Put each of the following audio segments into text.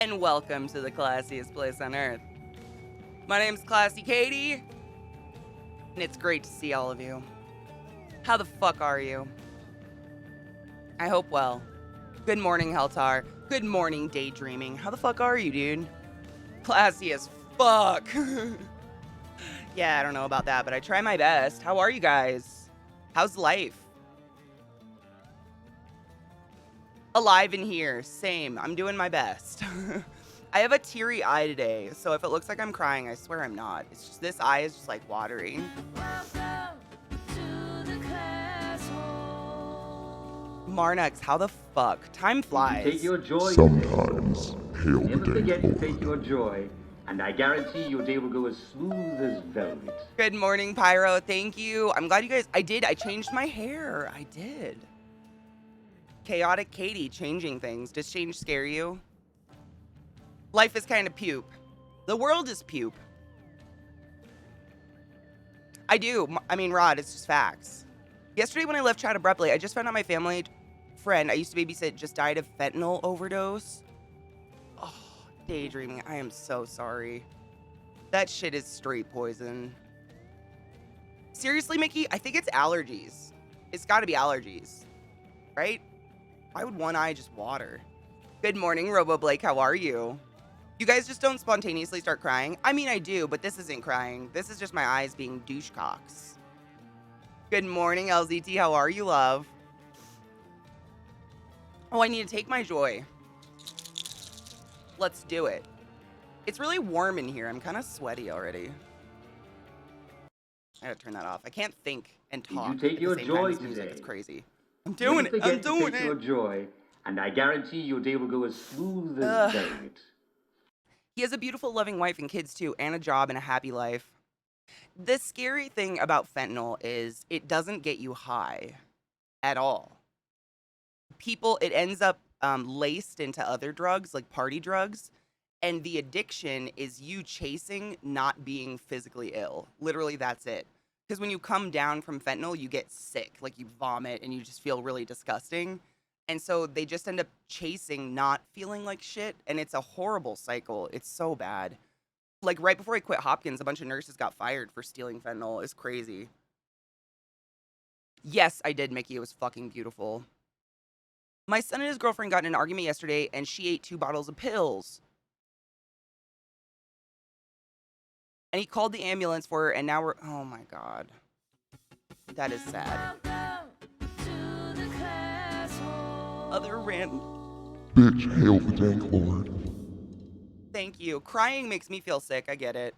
And welcome to the classiest place on earth. My name's ClassyKatie, and it's great to see all of you. How the fuck are you? I hope well. Good morning, Heltar. Good morning, daydreaming. How the fuck are you, dude? Classy as fuck. Yeah, I don't know about that, but I try my best. How are you guys? How's life? Alive in here. Same. I'm doing my best. I have a teary eye today, so if it looks like I'm crying, I swear I'm not. It's just this eye is just like watery. Marnux, how the fuck? Time flies. Take your joy Sometimes hail the Never day forget to take Lord. your joy, and I guarantee your day will go as smooth as velvet. Good morning, Pyro. Thank you. I'm glad you guys. I changed my hair. I did. Chaotic Katie changing things. Does change scare you? Life is kind of puke. The world is puke. I do. I mean, Rod, it's just facts. Yesterday when I left chat abruptly, I just found out my family friend I used to babysit just died of fentanyl overdose. Oh, daydreaming. I am so sorry. That shit is straight poison. Seriously, Mickey, I think it's allergies. It's got to be allergies, right? Why would one eye just water? Good morning, Robo Blake. How are you? You guys just don't spontaneously start crying? I mean, I do, but this isn't crying. This is just my eyes being douchecocks. Good morning, LZT. How are you, love? Oh, I need to take my joy. Let's do it. It's really warm in here. I'm kind of sweaty already. I gotta turn that off. I can't think and talk You take at the your same time joy as music. It's today. crazy. I'm doing it. Never I'm forget to doing take your it. joy, and I guarantee your day will go as smooth as Ugh. velvet. He has a beautiful, loving wife and kids too, and a job and a happy life. The scary thing about fentanyl is it doesn't get you high at all. It ends up laced into other drugs, like party drugs. And the addiction is you chasing not being physically ill. Literally, that's it. Because when you come down from fentanyl, you get sick. Like you vomit and you just feel really disgusting. And so they just end up chasing not feeling like shit. And it's a horrible cycle. It's so bad. Like right before I quit Hopkins, a bunch of nurses got fired for stealing fentanyl. It's crazy. Yes, I did, Mickey. It was fucking beautiful. My son and his girlfriend got in an argument yesterday and she ate 2 bottles of pills. And he called the ambulance for her, and now we're. Oh my God. That is sad. Other random. Bitch, hail the dank Lord. Thank you. Crying makes me feel sick. I get it.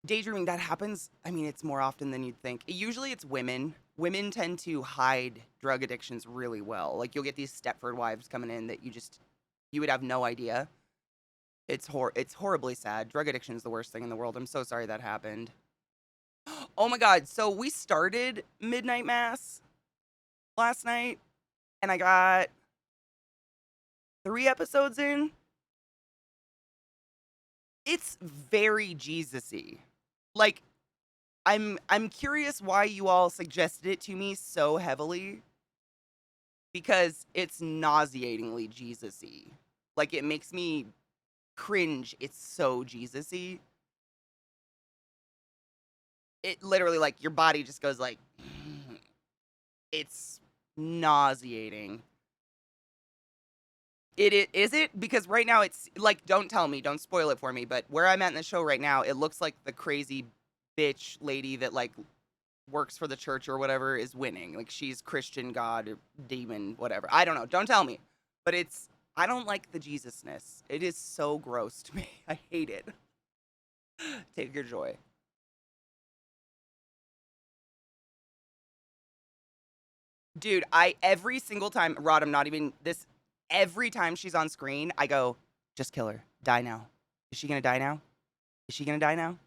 Daydreaming, that happens. I mean, it's more often than you'd think. Usually it's women. Women tend to hide drug addictions really well. Like you'll get these Stepford wives coming in that you would have no idea. It's horribly sad. Drug addiction is the worst thing in the world. I'm so sorry that happened. Oh my God. So we started Midnight Mass last night and I got 3 episodes in. It's very Jesus-y. Like I'm curious why you all suggested it to me so heavily because it's nauseatingly Jesus-y. Like it makes me cringe. It's so Jesus-y. It literally like your body just goes like it's nauseating. Is it? Because right now it's like, don't tell me, don't spoil it for me, but where I'm at in the show right now, it looks like the crazy bitch lady that like works for the church or whatever is winning. Like she's Christian God or demon, whatever. I don't know. Don't tell me. But I don't like the Jesusness. It is so gross to me. I hate it. Take your joy. Dude, every single time, Rod, I'm not even this, every time she's on screen, I go, just kill her. Die now. Is she gonna die now? Is she gonna die now?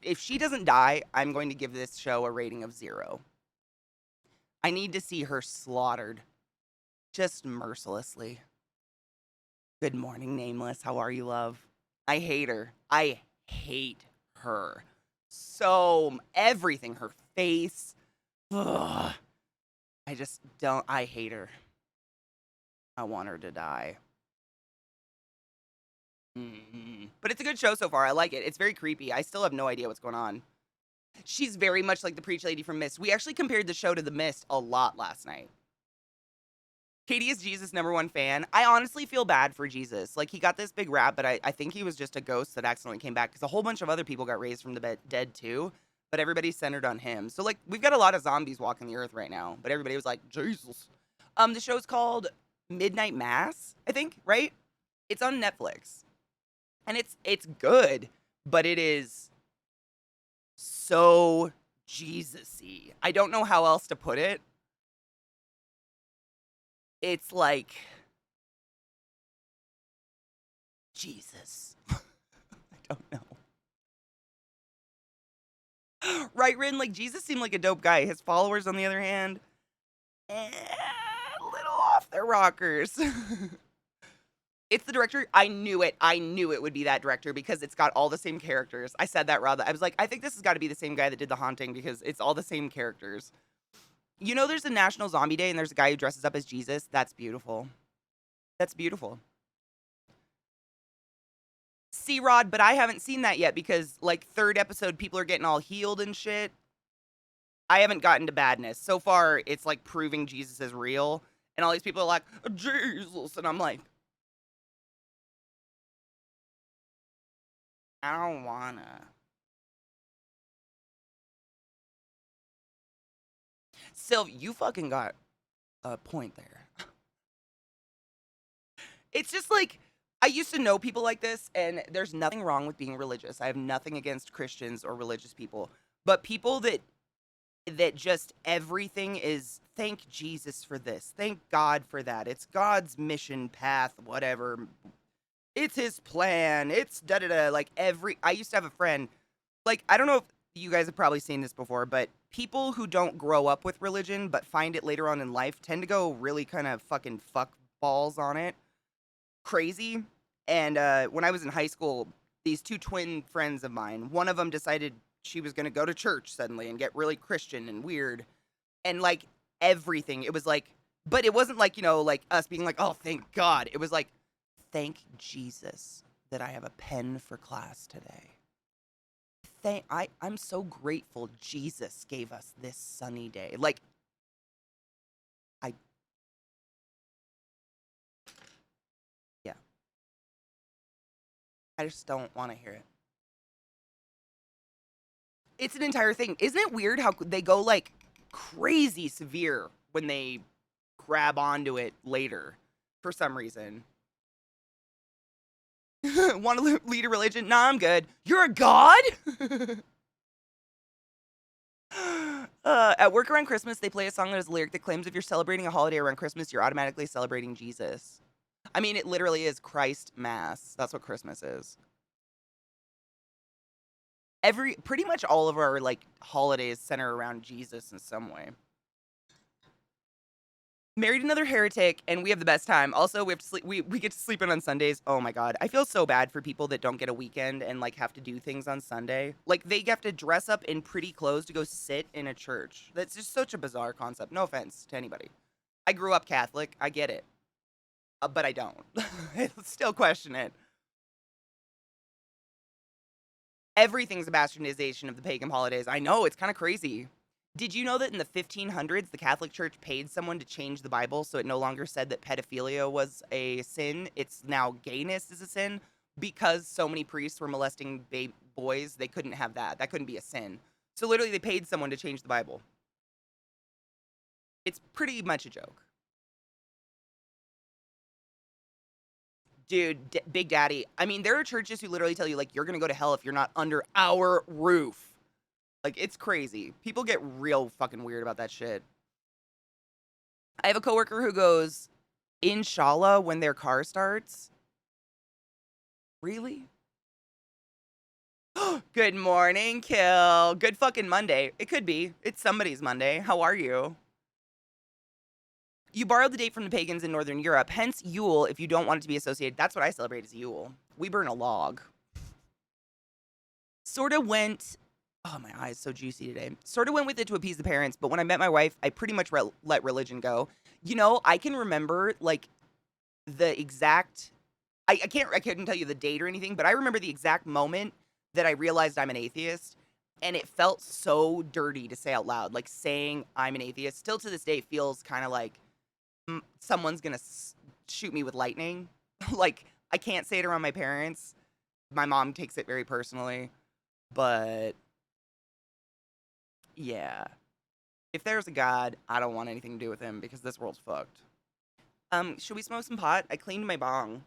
If she doesn't die, I'm going to give this show a rating of 0. I need to see her slaughtered. Just mercilessly. Good morning, Nameless. How are you, love? I hate her. I hate her. So, everything. Her face. Ugh. I hate her. I want her to die. But it's a good show so far. I like it. It's very creepy. I still have no idea what's going on. She's very much like the preach lady from Mist. We actually compared the show to The Mist a lot last night. Katie is Jesus' #1 fan. I honestly feel bad for Jesus. Like, he got this big rap, but I think he was just a ghost that accidentally came back because a whole bunch of other people got raised from the dead too, but everybody's centered on him. So, like, we've got a lot of zombies walking the earth right now, but everybody was like, Jesus. The show's called Midnight Mass, I think, right? It's on Netflix. And it's good, but it is so Jesus-y. I don't know how else to put it. It's like Jesus. I don't know. Right, Rin? Like, Jesus seemed like a dope guy. His followers, on the other hand, a little off their rockers. It's the director. I knew it. I knew it would be that director because it's got all the same characters. I said that, Rada. I was like, I think this has got to be the same guy that did The Haunting because it's all the same characters. You know, there's a National Zombie Day and there's a guy who dresses up as Jesus. That's beautiful. That's beautiful. C-Rod, but I haven't seen that yet because, like, third episode, people are getting all healed and shit. I haven't gotten to badness. So far, it's, like, proving Jesus is real. And all these people are like, Jesus. And I'm like, I don't wanna. Sylv, you fucking got a point there. It's just like, I used to know people like this, and there's nothing wrong with being religious. I have nothing against Christians or religious people. But people that just everything is thank Jesus for this, thank God for that. It's God's mission path, whatever. It's his plan. It's da da da. Like I used to have a friend, like, I don't know if you guys have probably seen this before, but people who don't grow up with religion but find it later on in life tend to go really kind of fucking fuck balls on it. Crazy. And when I was in high school, these two twin friends of mine, one of them decided she was going to go to church suddenly and get really Christian and weird. And like everything, it was like, but it wasn't like, you know, like us being like, oh, thank God. It was like, thank Jesus that I have a pen for class today. I'm so grateful Jesus gave us this sunny day. Like, yeah, I just don't want to hear it. It's an entire thing. Isn't it weird how they go like crazy severe when they grab onto it later for some reason? Want to lead a religion? Nah, I'm good. You're a god? At work around Christmas, they play a song that has a lyric that claims if you're celebrating a holiday around Christmas, you're automatically celebrating Jesus. I mean, it literally is Christ Mass. That's what Christmas is. Pretty much all of our, like, holidays center around Jesus in some way. Married another heretic, and we have the best time. Also, we have to sleep. We get to sleep in on Sundays. Oh my God, I feel so bad for people that don't get a weekend and like have to do things on Sunday. Like they have to dress up in pretty clothes to go sit in a church. That's just such a bizarre concept. No offense to anybody. I grew up Catholic. I get it, but I don't. I still question it. Everything's a bastardization of the pagan holidays. I know, it's kind of crazy. Did you know that in the 1500s, the Catholic Church paid someone to change the Bible so it no longer said that pedophilia was a sin? It's now gayness is a sin because so many priests were molesting boys. They couldn't have that. That couldn't be a sin. So literally, they paid someone to change the Bible. It's pretty much a joke. Dude, Big Daddy. I mean, there are churches who literally tell you, like, you're going to go to hell if you're not under our roof. Like, it's crazy. People get real fucking weird about that shit. I have a coworker who goes, Inshallah, when their car starts. Really? Good morning, Kill. Good fucking Monday. It could be. It's somebody's Monday. How are you? You borrowed the date from the pagans in Northern Europe, hence Yule if you don't want it to be associated. That's what I celebrate as Yule. We burn a log. Sorta went... Oh, my eye is so juicy today. Sort of went with it to appease the parents, but when I met my wife, I pretty much let religion go. You know, I can remember, like, the exact I couldn't tell you the date or anything, but I remember the exact moment that I realized I'm an atheist, and it felt so dirty to say out loud. Like saying I'm an atheist still to this day feels kind of like someone's gonna shoot me with lightning. Like I can't say it around my parents. My mom takes it very personally, but yeah. If there's a God, I don't want anything to do with him because this world's fucked. Should we smoke some pot? I cleaned my bong.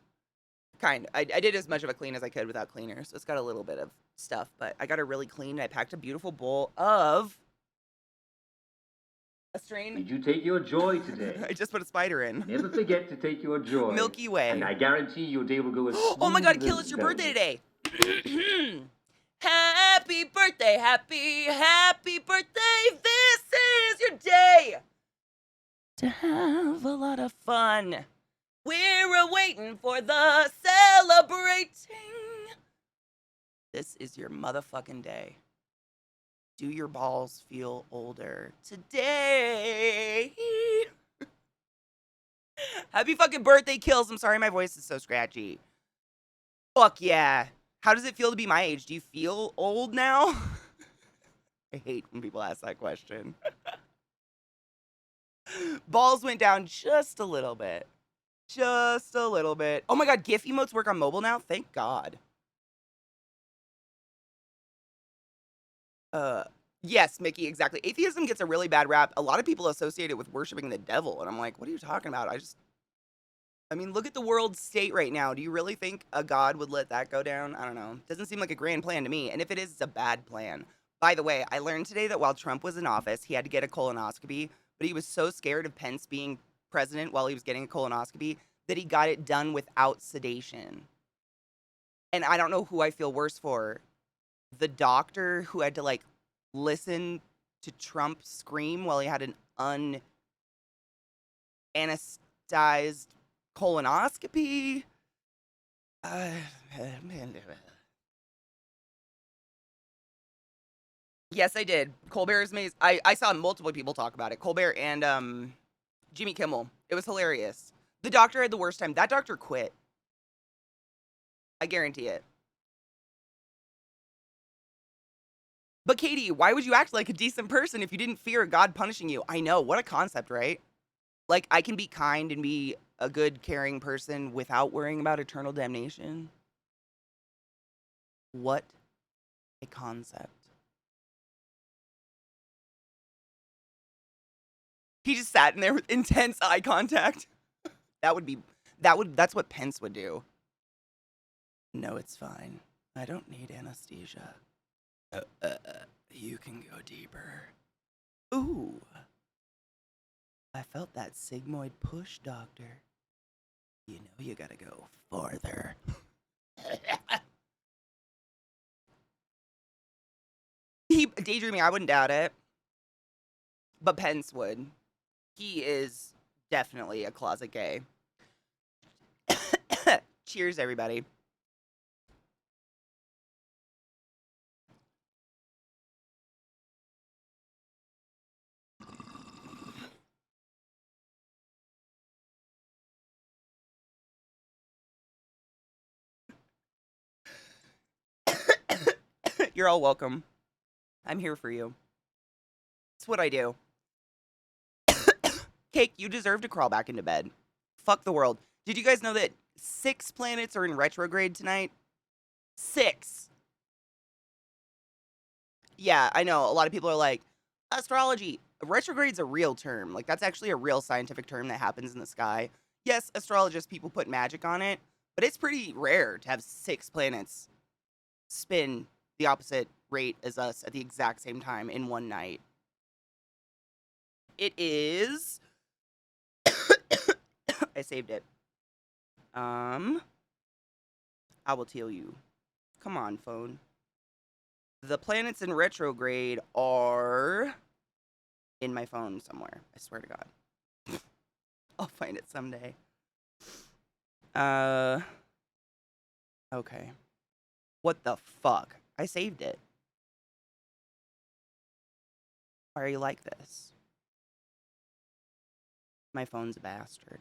I did as much of a clean as I could without cleaner, so it's got a little bit of stuff, but I got it really clean. I packed a beautiful bowl of a strain. Did you take your joy today? I just put a spider in. Never forget to take your joy. Milky And Way. I guarantee your day will go as smooth Oh my god, as Kill, it's your birthday velvet. today. Happy birthday, happy birthday. This is your day to have a lot of fun. We're waiting for the celebrating. This is your motherfucking day. Do your balls feel older today? Happy fucking birthday, Kills. I'm sorry my voice is so scratchy. Fuck yeah. How does it feel to be my age? Do you feel old now? I hate when people ask that question. Balls went down just a little bit. Just a little bit. Oh my god, GIF emotes work on mobile now? Thank God. Yes, Mickey, exactly. Atheism gets a really bad rap. A lot of people associate it with worshiping the devil, and I'm like, what are you talking about? I mean, look at the world state right now. Do you really think a god would let that go down? I don't know. Doesn't seem like a grand plan to me, and if it is, it's a bad plan. By the way, I learned today that while Trump was in office, he had to get a colonoscopy, but he was so scared of Pence being president while he was getting a colonoscopy that he got it done without sedation. And I don't know who I feel worse for. The doctor who had to like listen to Trump scream while he had an unanesthetized colonoscopy. Yes, I did. Colbert's maze. I saw multiple people talk about it. Colbert and Jimmy Kimmel. It was hilarious. The doctor had the worst time. That doctor quit. I guarantee it. But Katie, why would you act like a decent person if you didn't fear God punishing you? I know, what a concept, right? Like, I can be kind and be a good, caring person without worrying about eternal damnation. What a concept. He just sat in there with intense eye contact. That's what Pence would do. No, it's fine. I don't need anesthesia. You can go deeper. Ooh. I felt that sigmoid push, doctor. You know you gotta go farther. Daydreaming, I wouldn't doubt it. But Pence would. He is definitely a closet gay. Cheers, everybody. You're all welcome. I'm here for you. It's what I do. Cake, you deserve to crawl back into bed. Fuck the world. Did you guys know that 6 planets are in retrograde tonight? 6. Yeah, I know. A lot of people are like, astrology. Retrograde's a real term. Like, that's actually a real scientific term that happens in the sky. Yes, astrologists, people put magic on it, but it's pretty rare to have 6 planets spin the opposite rate as us at the exact same time in one night. It is... I saved it. I will tell you. Come on, phone. The planets in retrograde are in my phone somewhere. I swear to God. I'll find it someday. Okay. What the fuck? I saved it. Why are you like this? My phone's a bastard.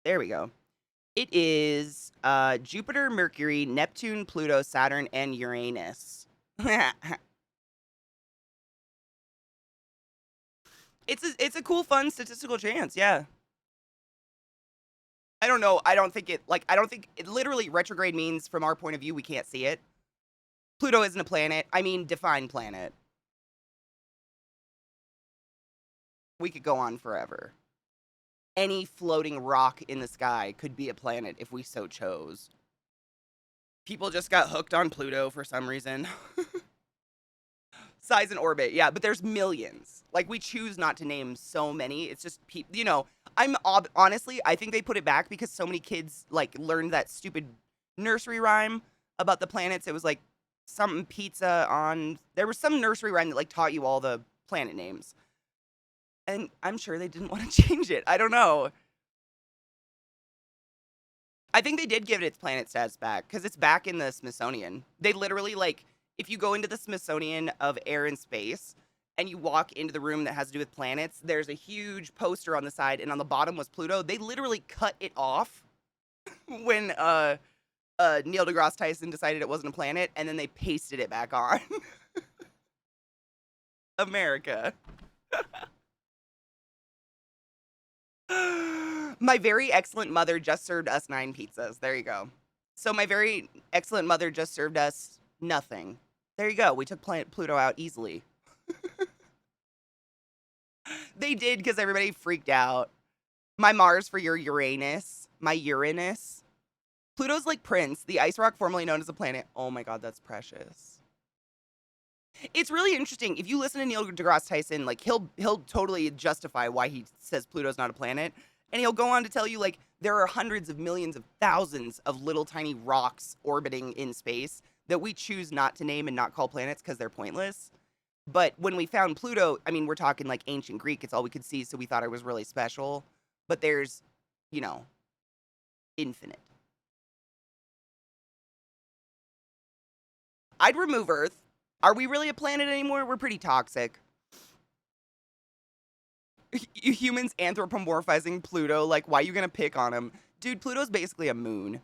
There we go. It is Jupiter, Mercury, Neptune, Pluto, Saturn, and Uranus. It's a cool, fun statistical chance. Yeah. I don't know. I don't think it literally retrograde means from our point of view we can't see it. Pluto isn't a planet. I mean, define planet. We could go on forever. Any floating rock in the sky could be a planet if we so chose. People just got hooked on Pluto for some reason. Size and orbit, yeah, but there's millions. Like, we choose not to name so many. It's just people, honestly, I think they put it back because so many kids like learned that stupid nursery rhyme about the planets. It was like some pizza on. There was some nursery rhyme that like taught you all the planet names, and I'm sure they didn't want to change it. I don't know. I think they did give it its planet status back because it's back in the Smithsonian. They literally, like, if you go into the Smithsonian of Air and Space and you walk into the room that has to do with planets, there's a huge poster on the side, and on the bottom was Pluto. They literally cut it off when Neil deGrasse Tyson decided it wasn't a planet, and then they pasted it back on. America. My very excellent mother just served us 9 pizzas. There you go. So my very excellent mother just served us nothing. There you go. We took planet Pluto out easily. They did because everybody freaked out. My Mars for your Uranus. My Uranus. Pluto's like Prince, the ice rock formerly known as a planet. Oh my god, that's precious. It's really interesting. If you listen to Neil deGrasse Tyson, like he'll totally justify why he says Pluto's not a planet. And he'll go on to tell you like there are hundreds of millions of thousands of little tiny rocks orbiting in space that we choose not to name and not call planets because they're pointless. But when we found Pluto, I mean, we're talking like ancient Greek. It's all we could see, so we thought it was really special. But there's, you know, infinite. I'd remove Earth. Are we really a planet anymore? We're pretty toxic. Humans anthropomorphizing Pluto. Like, why are you going to pick on him? Dude, Pluto's basically a moon.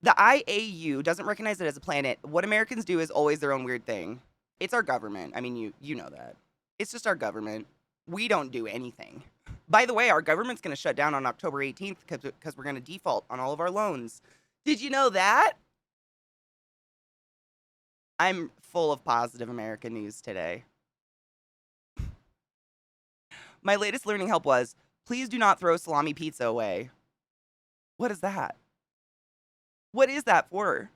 The IAU doesn't recognize it as a planet. What Americans do is always their own weird thing. It's our government. I mean, you know that. It's just our government. We don't do anything. By the way, our government's going to shut down on October 18th because we're going to default on all of our loans. Did you know that? I'm full of positive American news today. My latest learning help was, please do not throw salami pizza away. What is that? What is that for?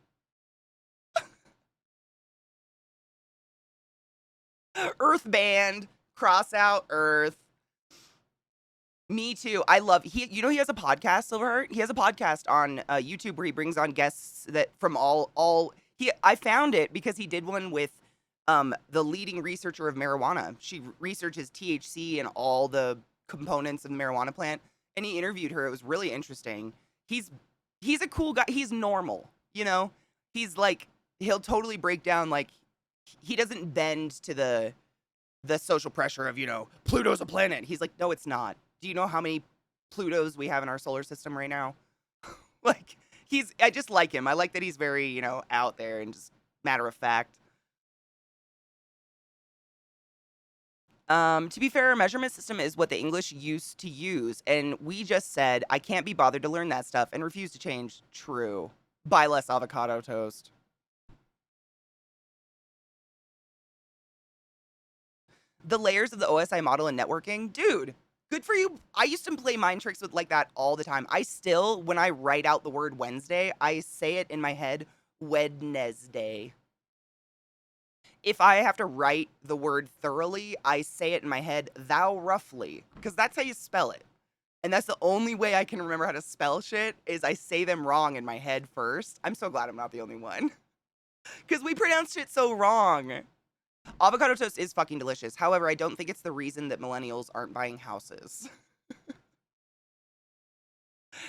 Earth band. Cross out Earth. Me too. I love he has a podcast, Silverheart. He has a podcast on YouTube where he brings on guests that from all he I found it because he did one with the leading researcher of marijuana. She researches THC and all the components of the marijuana plant, and he interviewed her. It was really interesting. He's a cool guy. He's normal, you know? He's like he'll totally break down like he doesn't bend to the social pressure of, Pluto's a planet. He's like, no, it's not. Do you know how many Plutos we have in our solar system right now? Like, I just like him. I like that he's very, out there and just matter of fact. To be fair, a measurement system is what the English used to use. And we just said, I can't be bothered to learn that stuff and refuse to change. True. Buy less avocado toast. The layers of the OSI model and networking. Dude, good for you. I used to play mind tricks with like that all the time. I still, when I write out the word Wednesday, I say it in my head, Wednesday. If I have to write the word thoroughly, I say it in my head, thou roughly, because that's how you spell it. And that's the only way I can remember how to spell shit is I say them wrong in my head first. I'm so glad I'm not the only one. Because we pronounce shit so wrong. Avocado toast is fucking delicious. However, I don't think it's the reason that millennials aren't buying houses.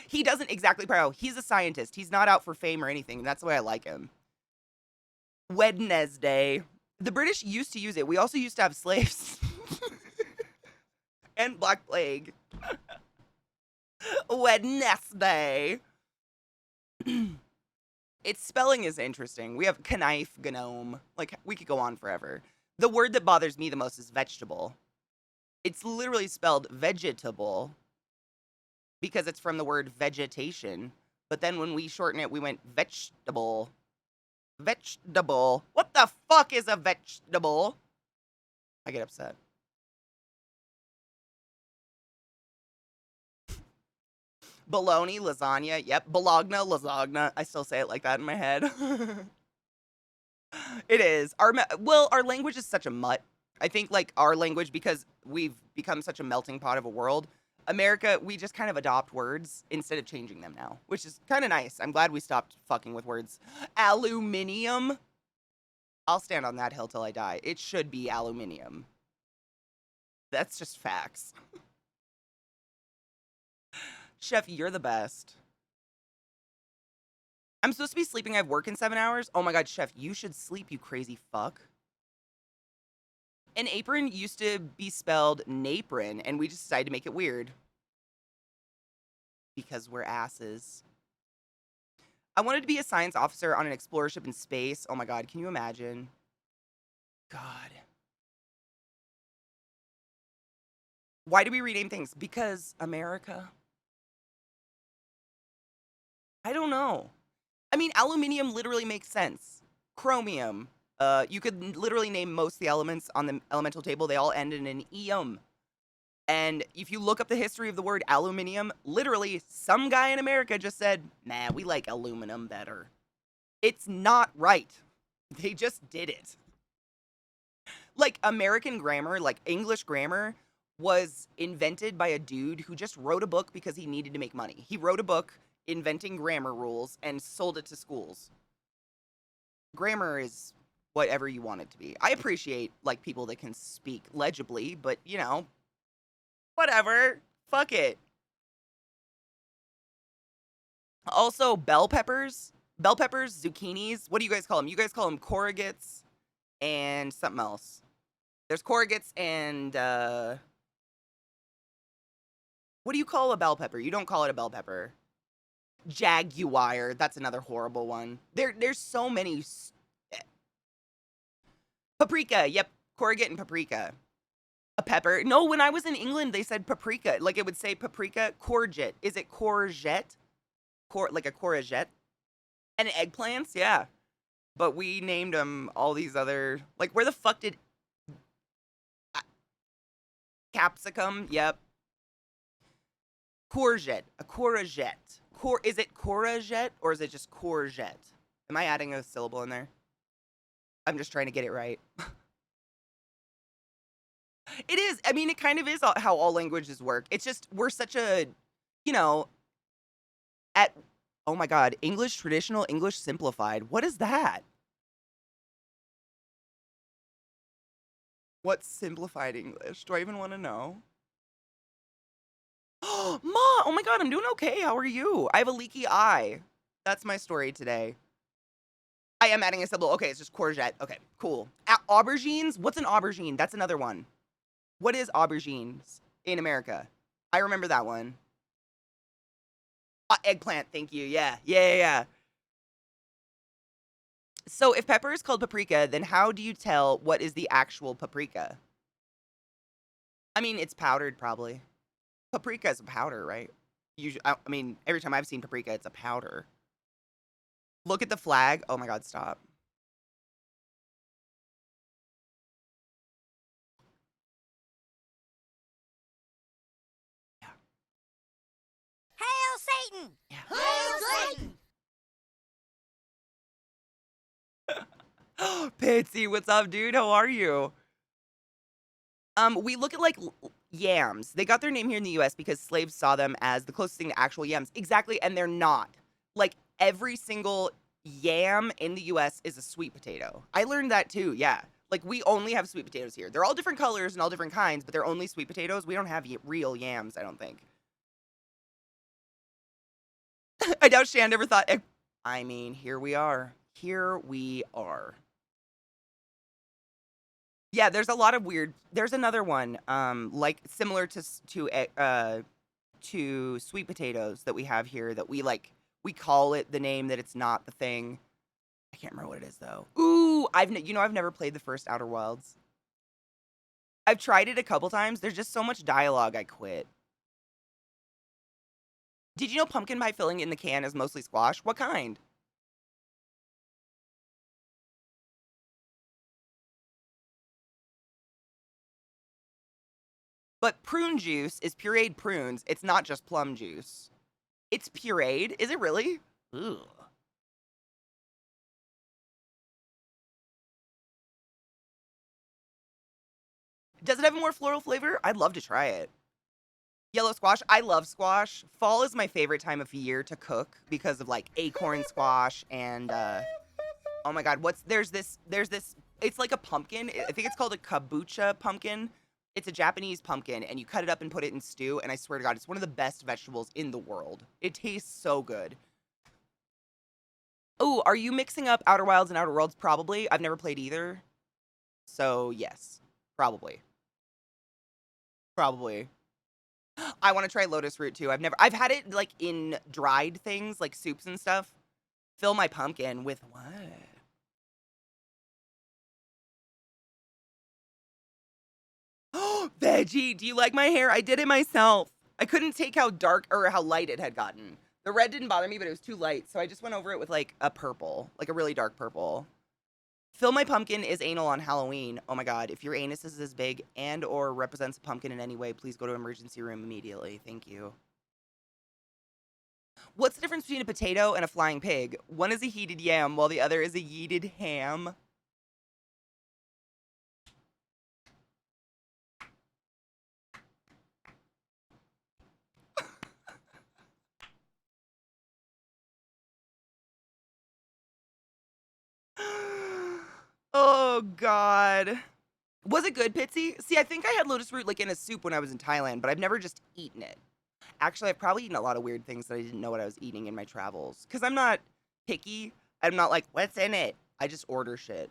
He doesn't exactly pro. He's a scientist. He's not out for fame or anything. That's why I like him. Wednesday. The British used to use it. We also used to have slaves. And Black Plague. Wednesday. Its spelling is interesting. We have knife, gnome. Like, we could go on forever. The word that bothers me the most is vegetable. It's literally spelled vegetable because it's from the word vegetation. But then when we shorten it, we went vegetable. Vegetable. What the fuck is a vegetable? I get upset. Bologna, lasagna. Yep. Bologna, lasagna. I still say it like that in my head. It is. Our language is such a mutt. I think like our language, because we've become such a melting pot of a world. America, we just kind of adopt words instead of changing them now, which is kind of nice. I'm glad we stopped fucking with words. Aluminium. I'll stand on that hill till I die. It should be aluminium. That's just facts. Chef, you're the best. I'm supposed to be sleeping. I have work in 7 hours. Oh my god, Chef, you should sleep, you crazy fuck. An apron used to be spelled napron, and we just decided to make it weird. Because we're asses. I wanted to be a science officer on an explorer ship in space. Oh my god, can you imagine? God. Why do we rename things? Because America. I don't know. I mean, aluminium literally makes sense. Chromium. You could literally name most of the elements on the elemental table. They all end in an ium. And if you look up the history of the word aluminium, literally some guy in America just said, nah, we like aluminum better. It's not right. They just did it. Like American grammar, like English grammar, was invented by a dude who just wrote a book because he needed to make money. He wrote a book inventing grammar rules and sold it to schools. Grammar is whatever you want it to be. I appreciate like people that can speak legibly, but you know, whatever. Fuck it. Also, bell peppers, zucchinis. What do you guys call them? You guys call them corrugates and something else. There's corrugates and what do you call a bell pepper? You don't call it a bell pepper. Jaguar. That's another horrible one. There's so many. Paprika. Yep. Corrugate and paprika. A pepper. No, when I was in England, they said paprika. Like it would say paprika. Courgette. Is it courgette? Like a courgette? And eggplants? Yeah. But we named them all these other. Like, where the fuck did. Capsicum? Yep. Courgette. A courgette. Is it courgette or is it just courgette? Am I adding a syllable in there? I'm just trying to get it right. It is. I mean, it kind of is how all languages work. It's just we're such a, you know, at oh my god, English traditional, English simplified. What is that? What's simplified English? Do I even want to know? Ma, oh my god, I'm doing okay. How are you? I have a leaky eye. That's my story today. I am adding a syllable. Okay, it's just courgette. Okay, cool. Aubergines? What's an aubergine? That's another one. What is aubergines in America? I remember that one. Eggplant, thank you. Yeah. So if pepper is called paprika, then how do you tell what is the actual paprika? I mean, it's powdered probably. Paprika is a powder, right? Usually, I mean, every time I've seen paprika, it's a powder. Look at the flag. Oh my god, stop. Yeah. Hail Satan! Yeah. Hail Satan! Patsy, what's up, dude? How are you? We look at like yams. They got their name here in the US because slaves saw them as the closest thing to actual yams. Exactly, and they're not. Like every single yam in the US is a sweet potato. I learned that too, yeah. Like we only have sweet potatoes here. They're all different colors and all different kinds, but they're only sweet potatoes. We don't have real yams, I don't think. I doubt Shan ever thought. I mean, here we are. Here we are. Yeah, there's a lot of weird. There's another one, like similar to sweet potatoes that we have here that we We call it the name that it's not the thing. I can't remember what it is though. Ooh, I've never played the first Outer Wilds. I've tried it a couple times. There's just so much dialogue, I quit. Did you know pumpkin pie filling in the can is mostly squash? What kind? But prune juice is pureed prunes. It's not just plum juice. It's pureed? Is it really? Ugh. Does it have a more floral flavor? I'd love to try it. Yellow squash. I love squash. Fall is my favorite time of year to cook because of like acorn squash and oh my god, there's this it's like a pumpkin. I think it's called a kabocha pumpkin. It's a Japanese pumpkin and you cut it up and put it in stew and I swear to god, it's one of the best vegetables in the world. It tastes so good. Oh, are you mixing up Outer Wilds and Outer Worlds? Probably. I've never played either. So, yes. Probably. Probably. I want to try lotus root too. I've had it like in dried things like soups and stuff. Fill my pumpkin with what? Oh, veggie. Do you like my hair? I did it myself. I couldn't take how dark or how light it had gotten. The red didn't bother me, but it was too light. So I just went over it with like a purple, like a really dark purple. Fill my pumpkin is anal on Halloween. Oh my god, if your anus is as big and or represents a pumpkin in any way, please go to emergency room immediately. Thank you. What's the difference between a potato and a flying pig? One is a heated yam while the other is a yeeted ham. Oh god. Was it good, Pitsy? See, I think I had lotus root like in a soup when I was in Thailand, but I've never just eaten it. Actually, I've probably eaten a lot of weird things that I didn't know what I was eating in my travels. Because I'm not picky. I'm not like, what's in it? I just order shit.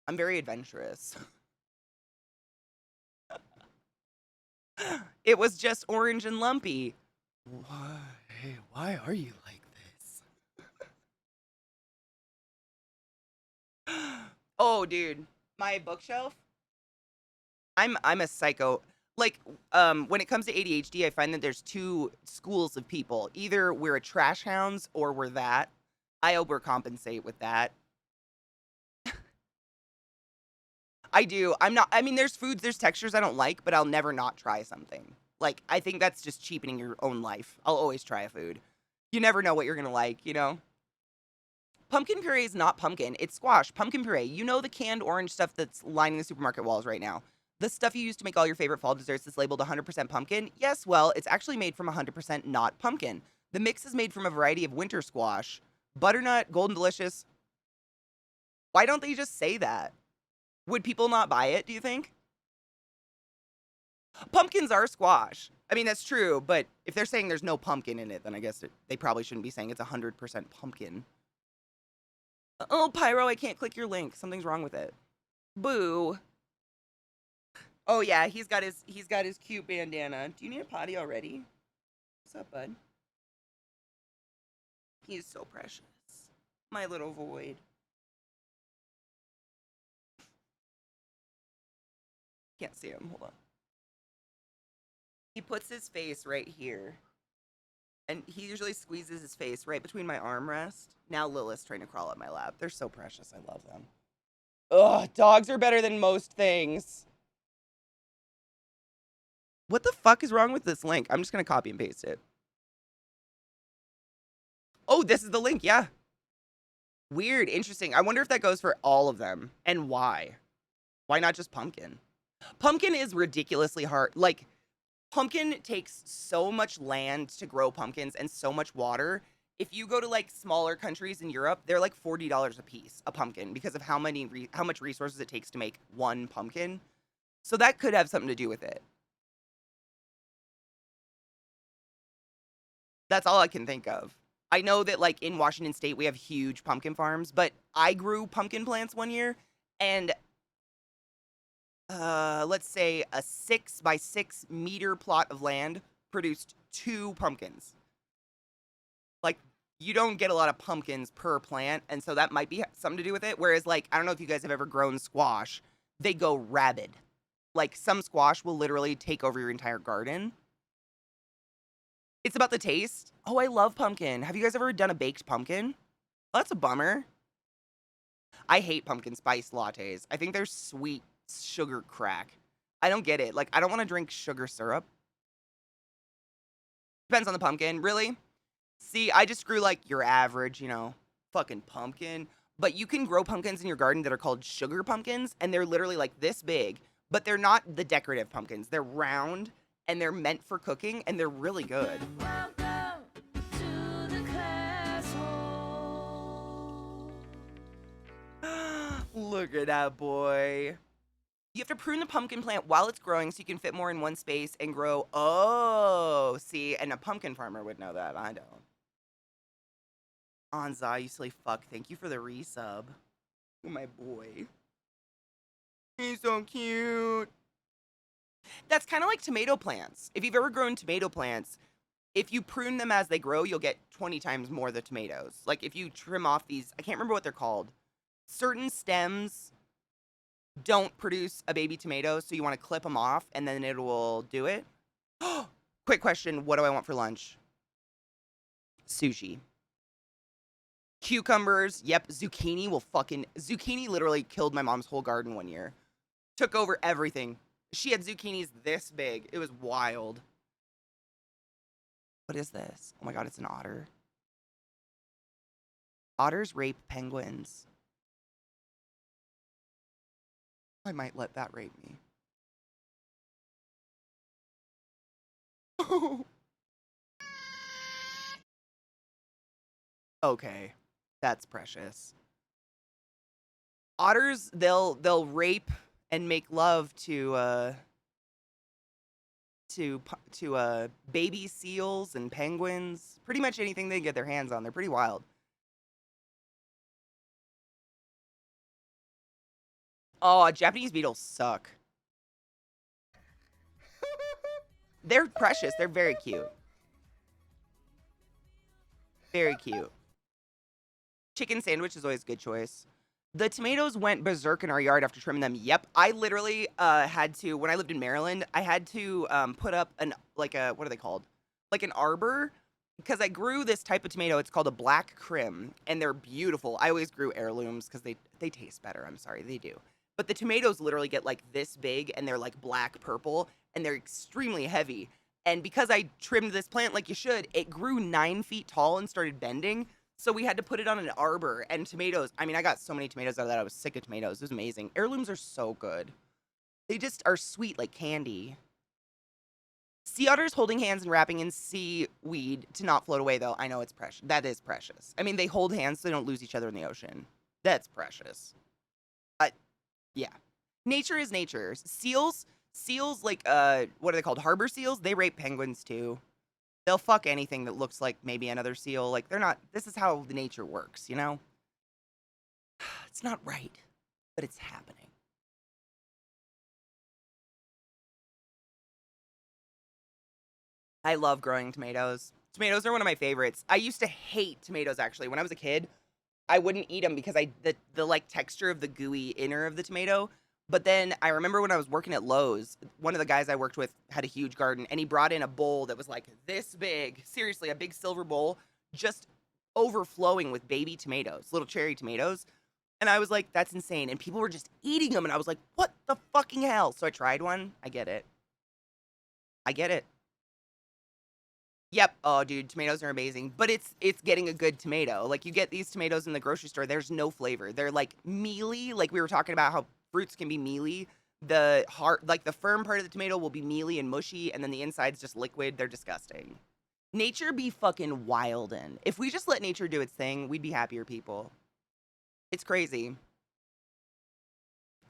I'm very adventurous. It was just orange and lumpy. Why? Why are you like this? Oh, dude. My bookshelf? I'm a psycho. Like, when it comes to ADHD, I find that there's two schools of people. Either we're a trash hounds or we're that. I overcompensate with that. I do. I mean, there's foods, there's textures I don't like, but I'll never not try something. Like, I think that's just cheapening your own life. I'll always try a food. You never know what you're gonna like, you know? Pumpkin puree is not pumpkin, it's squash. Pumpkin puree. You know the canned orange stuff that's lining the supermarket walls right now. The stuff you use to make all your favorite fall desserts is labeled 100% pumpkin? Yes, well, it's actually made from 100% not pumpkin. The mix is made from a variety of winter squash. Butternut, Golden Delicious. Why don't they just say that? Would people not buy it, do you think? Pumpkins are squash. I mean, that's true, but if they're saying there's no pumpkin in it, then I guess they probably shouldn't be saying it's 100% pumpkin. Oh, Pyro, I can't click your link. Something's wrong with it. Boo. Oh yeah, he's got his cute bandana. Do you need a potty already? What's up, bud? He's so precious. My little void. Can't see him. Hold on. He puts his face right here. And he usually squeezes his face right between my armrest. Now Lilith's trying to crawl up my lap. They're so precious. I love them. Ugh, dogs are better than most things. What the fuck is wrong with this link? I'm just going to copy and paste it. Oh, this is the link. Yeah. Weird. Interesting. I wonder if that goes for all of them. And why? Why not just pumpkin? Pumpkin is ridiculously hard. Like, pumpkin takes so much land to grow pumpkins and so much water. If you go to like smaller countries in Europe, they're like $40 a piece, a pumpkin, because of how much resources it takes to make one pumpkin. So that could have something to do with it. That's all I can think of. I know that like in Washington State we have huge pumpkin farms, but I grew pumpkin plants one year and let's say a 6 by 6 meter plot of land produced 2 pumpkins. Like you don't get a lot of pumpkins per plant, and so that might be something to do with it. Whereas, like, I don't know if you guys have ever grown squash, they go rabid. Like, some squash will literally take over your entire garden. It's about the taste. Oh, I love pumpkin. Have you guys ever done a baked pumpkin? Oh, that's a bummer. I hate pumpkin spice lattes. I think they're sweet sugar crack. I don't get it. Like, I don't want to drink sugar syrup. Depends on the pumpkin, really. See, I just grew like your average, fucking pumpkin. But you can grow pumpkins in your garden that are called sugar pumpkins, and they're literally like this big, but they're not the decorative pumpkins. They're round, and they're meant for cooking, and they're really good. Welcome to the class hole. Look at that boy. You have to prune the pumpkin plant while it's growing so you can fit more in one space and grow. Oh, see, and a pumpkin farmer would know that. I don't. Anza, you silly fuck. Thank you for the resub. Oh, my boy. He's so cute. That's kind of like tomato plants. If you've ever grown tomato plants, if you prune them as they grow, you'll get 20 times more of the tomatoes. Like if you trim off these, I can't remember what they're called. Certain stems don't produce a baby tomato, so you want to clip them off and then it will do it. Quick question, what do I want for lunch? Sushi. Cucumbers, yep, zucchini zucchini literally killed my mom's whole garden one year. Took over everything. She had zucchinis this big. It was wild. What is this? Oh my god, it's an otter. Otters rape penguins. I might let that rape me. Okay, that's precious. Otters, they'll rape and make love to baby seals and penguins. Pretty much anything they get their hands on. They're pretty wild. Oh, Japanese beetles suck. They're precious. They're very cute. Very cute. Chicken sandwich is always a good choice. The tomatoes went berserk in our yard after trimming them. Yep. I literally had to, when I lived in Maryland, I had to put up what are they called? Like an arbor, because I grew this type of tomato. It's called a black crim, and they're beautiful. I always grew heirlooms because they taste better. I'm sorry, they do. But the tomatoes literally get like this big, and they're like black purple, and they're extremely heavy. And because I trimmed this plant like you should, it grew 9 feet tall and started bending. So we had to put it on an arbor, and tomatoes. I mean, I got so many tomatoes out of that. I was sick of tomatoes. It was amazing. Heirlooms are so good. They just are sweet like candy. Sea otters holding hands and wrapping in seaweed to not float away, though. I know it's precious. That is precious. I mean, they hold hands so they don't lose each other in the ocean. That's precious. Yeah. Nature is nature. Seals, like, what are they called? Harbor seals? They rape penguins, too. They'll fuck anything that looks like maybe another seal. Like, they're not, this is how the nature works, you know? It's not right, but it's happening. I love growing tomatoes. Tomatoes are one of my favorites. I used to hate tomatoes, actually. When I was a kid, I wouldn't eat them because the like texture of the gooey inner of the tomato. But then I remember when I was working at Lowe's, one of the guys I worked with had a huge garden, and he brought in a bowl that was like this big, seriously, a big silver bowl, just overflowing with baby tomatoes, little cherry tomatoes. And I was like, that's insane. And people were just eating them, and I was like, what the fucking hell? So I tried one. I get it. Yep. Oh, dude, tomatoes are amazing. But it's getting a good tomato. Like, you get these tomatoes in the grocery store, there's no flavor. They're like mealy, like we were talking about how fruits can be mealy. The firm part of the tomato will be mealy and mushy, and then the inside's just liquid. They're disgusting. Nature be fucking wildin'. If we just let nature do its thing, we'd be happier people. It's crazy.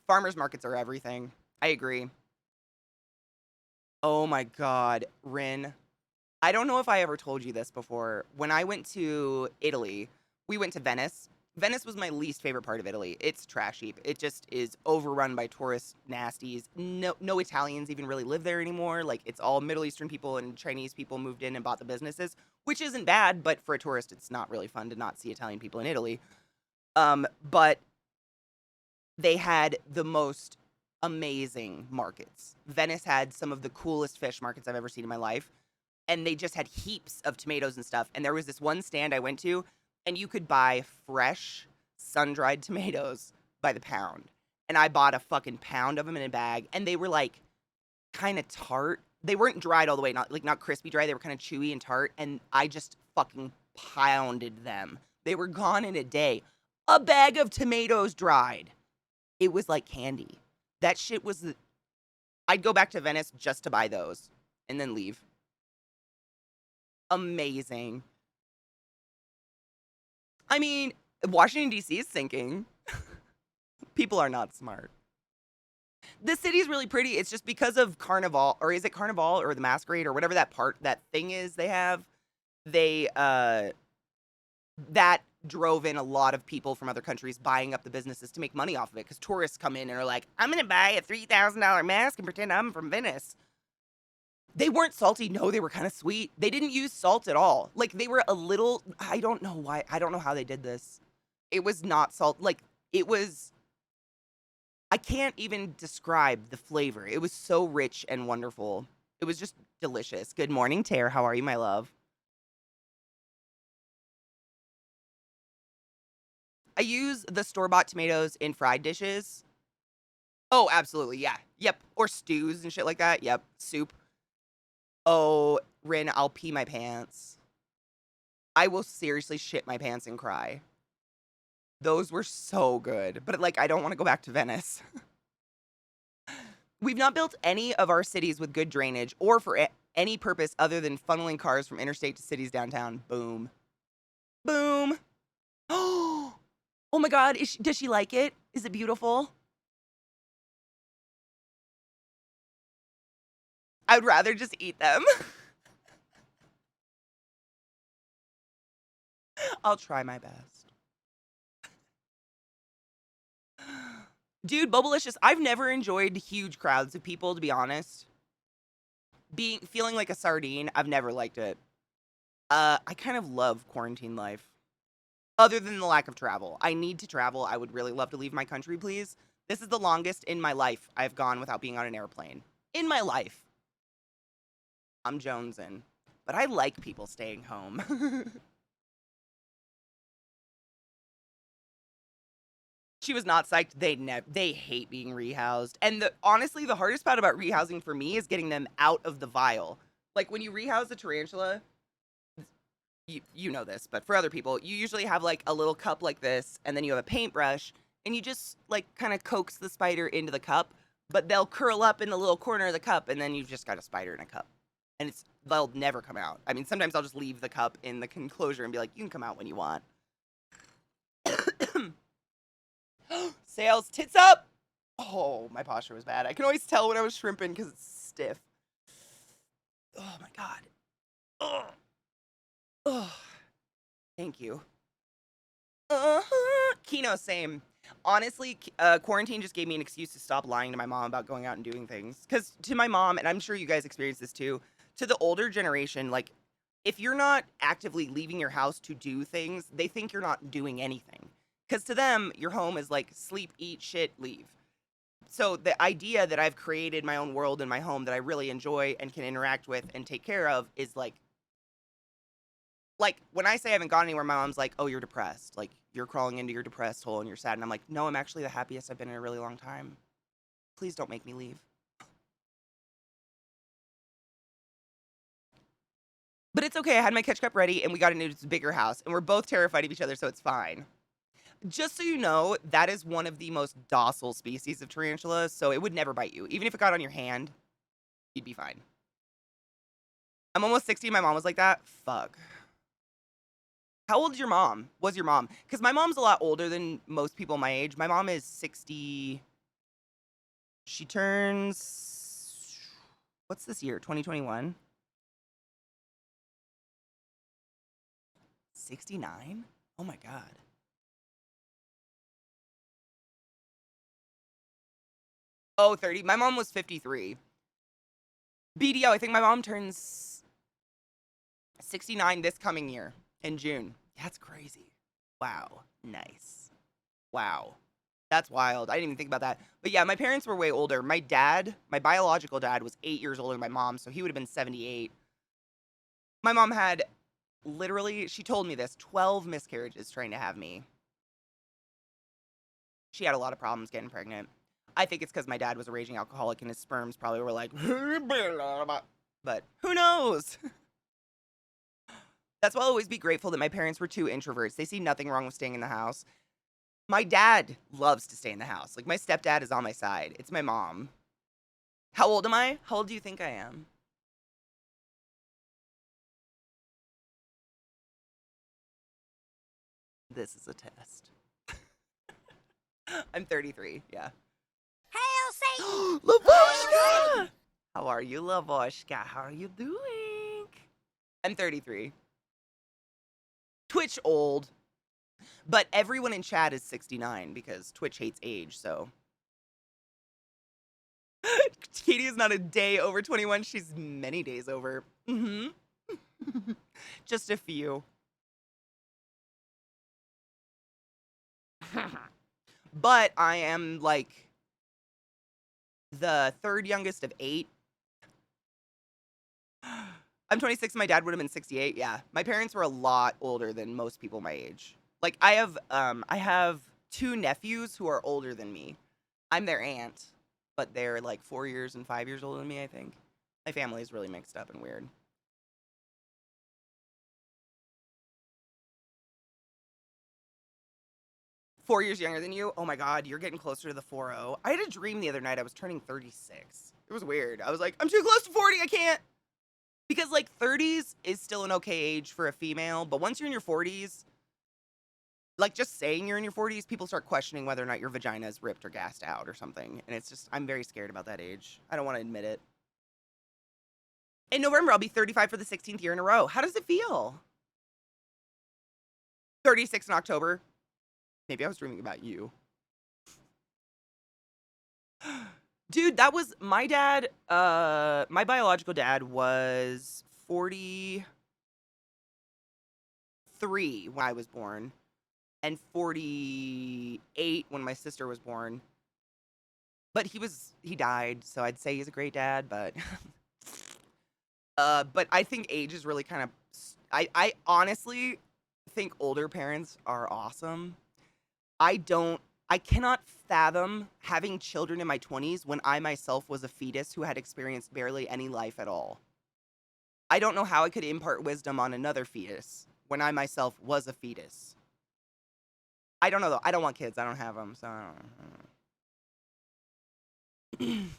Farmers markets are everything. I agree. Oh my god, Rin. I don't know if I ever told you this before. When I went to Italy, we went to Venice, Venice was my least favorite part of Italy. It's trash heap. It just is overrun by tourist nasties. No Italians even really live there anymore. Like it's all Middle Eastern people and Chinese people moved in and bought the businesses, which isn't bad, but for a tourist it's not really fun to not see Italian people in Italy. But they had the most amazing markets. Venice had some of the coolest fish markets I've ever seen in my life. And they just had heaps of tomatoes and stuff. And there was this one stand I went to, and you could buy fresh, sun-dried tomatoes by the pound. And I bought a fucking pound of them in a bag, and they were like kind of tart. They weren't dried all the way, not crispy dry. They were kind of chewy and tart, and I just fucking pounded them. They were gone in a day. A bag of tomatoes dried. It was like candy. That shit was I'd go back to Venice just to buy those and then leave. Amazing. I mean, Washington, D.C. is sinking. People are not smart. The city's really pretty. It's just because of Carnival, or is it Carnival or the Masquerade or whatever that thing is they have. They, that drove in a lot of people from other countries buying up the businesses to make money off of it because tourists come in and are like, I'm going to buy a $3,000 mask and pretend I'm from Venice. They weren't salty. No, they were kind of sweet. They didn't use salt at all. Like, they were a little, I don't know why. I don't know how they did this. It was not salt. Like, it was, I can't even describe the flavor. It was so rich and wonderful. It was just delicious. Good morning, Tare. How are you, my love? I use the store-bought tomatoes in fried dishes. Oh, absolutely. Yeah. Yep. Or stews and shit like that. Yep. Soup. Oh, Rin, I'll pee my pants. I will seriously shit my pants and cry. Those were so good. But, like, I don't want to go back to Venice. We've not built any of our cities with good drainage or for any purpose other than funneling cars from interstate to cities downtown. Boom. Boom. Oh my God. Does she like it? Is it beautiful? I would rather just eat them. I'll try my best. Dude, Bubblicious, I've never enjoyed huge crowds of people, to be honest. Feeling like a sardine, I've never liked it. I kind of love quarantine life. Other than the lack of travel. I need to travel. I would really love to leave my country, please. This is the longest in my life I've gone without being on an airplane. In my life. I'm jonesing. But I like people staying home. She was not psyched. They hate being rehoused. And honestly, the hardest part about rehousing for me is getting them out of the vial. Like when you rehouse a tarantula, you know this, but for other people, you usually have like a little cup like this, and then you have a paintbrush, and you just like kind of coax the spider into the cup, but they'll curl up in the little corner of the cup, and then you've just got a spider in a cup. And they'll never come out. I mean, sometimes I'll just leave the cup in the enclosure and be like, you can come out when you want. Sales, tits up. Oh, my posture was bad. I can always tell when I was shrimping because it's stiff. Oh my God. Oh. Oh. Thank you. Kino, same. Honestly, quarantine just gave me an excuse to stop lying to my mom about going out and doing things. Because to my mom, and I'm sure you guys experience this too, to the older generation, like, if you're not actively leaving your house to do things, they think you're not doing anything. Because to them, your home is like sleep, eat, shit, leave. So the idea that I've created my own world in my home that I really enjoy and can interact with and take care of is like when I say I haven't gone anywhere, my mom's like, oh, you're depressed. Like, you're crawling into your depressed hole and you're sad. And I'm like, no, I'm actually the happiest I've been in a really long time. Please don't make me leave. But it's okay. I had my catch cup ready and we got into this bigger house and we're both terrified of each other, so it's fine. Just so you know, that is one of the most docile species of tarantula, so it would never bite you. Even if it got on your hand, you'd be fine. I'm almost 60. My mom was like that. Fuck. How old is your mom? Was your mom? Because my mom's a lot older than most people my age. My mom is 60. She turns, what's this year? 2021? 69? Oh my God. Oh, 30. My mom was 53. BDO, I think my mom turns 69 this coming year in June. That's crazy. Wow. Nice. Wow. That's wild. I didn't even think about that. But yeah, my parents were way older. My dad, my biological dad, was 8 years older than my mom, so he would have been 78. My mom had literally, she told me this, 12 miscarriages trying to have me. She had a lot of problems getting pregnant. I think it's because my dad was a raging alcoholic and his sperms probably were like, but who knows? That's why I'll always be grateful that my parents were two introverts. They see nothing wrong with staying in the house. My dad loves to stay in the house. Like, my stepdad is on my side. It's my mom. How old am I? How old do you think I am? This is a test. I'm 33, yeah. Hail Satan! Lavoshka! How are you, Lavoshka? How are you doing? I'm 33. Twitch old, but everyone in chat is 69 because Twitch hates age, so. Katie is not a day over 21. She's many days over. Just a few. But I am like the third youngest of 8. I'm 26. My dad would have been 68. Yeah, my parents were a lot older than most people my age. Like, I have 2 nephews who are older than me. I'm their aunt, but they're like 4 years and 5 years older than me, I think. My family is really mixed up and weird. Four years younger than you? Oh my God, you're getting closer to the 40. I had a dream the other night I was turning 36. It was weird. I was like, I'm too close to 40. I can't. Because like 30s is still an okay age for a female, but once you're in your 40s, like just saying you're in your 40s, people start questioning whether or not your vagina is ripped or gassed out or something. And it's just, I'm very scared about that age. I don't want to admit it. In November, I'll be 35 for the 16th year in a row. How does it feel? 36 in October. Maybe I was dreaming about you. Dude, that was my dad. My biological dad was 43 when I was born and 48 when my sister was born. But he died, so I'd say he's a great dad, but but I think age is really kind of I honestly think older parents are awesome. I cannot fathom having children in my 20s when I myself was a fetus who had experienced barely any life at all. I don't know how I could impart wisdom on another fetus when I myself was a fetus. I don't know though. I don't want kids. I don't have them, so I don't.